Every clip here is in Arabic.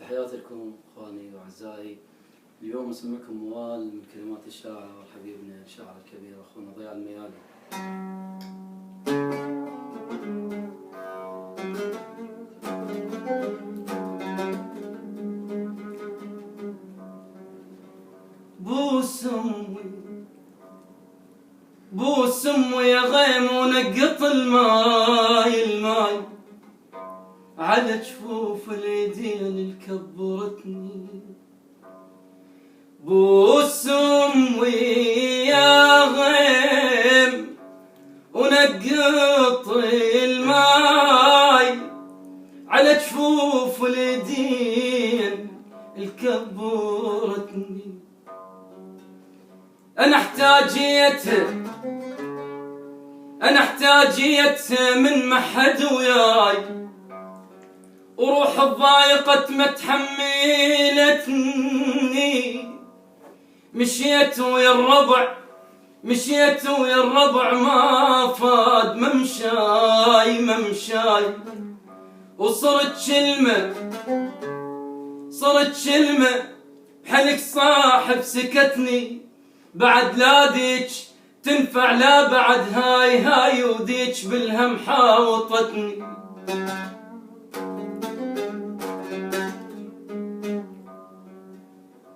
تحياتي لكم اخواني واعزائي. اليوم اسمعكم موال من كلمات الشاعر حبيبنا الشاعر الكبير اخونا ضياء الميالي. بوس امي يا غيم ونقط الماي على جفوف اليدين اللي كبرتني. بوس امي يا غيم ونقط الماي على جفوف اليدين اللي كبرتني. انا احتاجيتها من محد وياي، وروح الضايقت ما تحملتني. مشيت ويا الربع ما فاد ممشاي وصرت كلمة بحلق صاحب سكتني. بعد لا ديك تنفع لا بعد هاي وديك بالهم حاوطتني.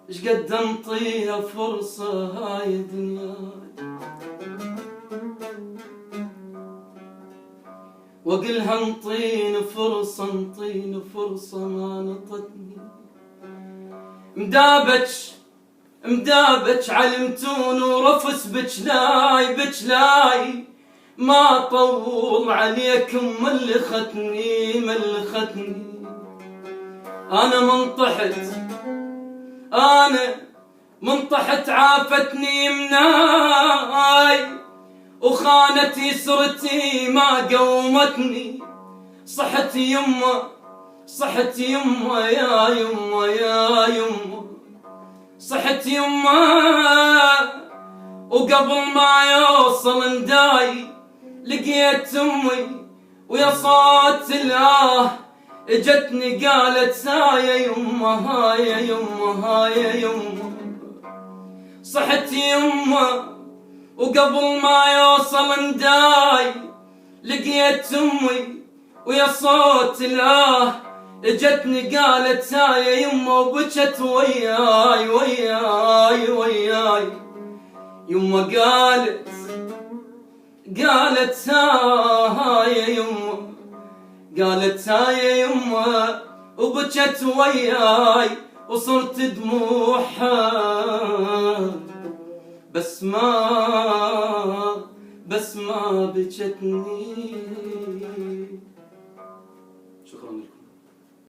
ايش قد انطيها فرصة هاي دنياي، واقلها انطيني فرصة ما نطتني. مدابج علمتون ورفس بجلاي ما طول عليكم ملختني. انا منطحت عافتني مناي، وخانت يسرتي ما قومتني. صحت يما يا يما صحت يما، وقبل ما يوصل نداي لقيت امي ويا صوت الاه اجتني قالت هاي يما. صحت يما وقبل ما يوصل نداي لقيت امي ويا صوت الاه اجتني قالت هاي يما، وبكت وياي يما. قالت هاي يما، وبكت وياي وصرت دموعها بس ما بكتني.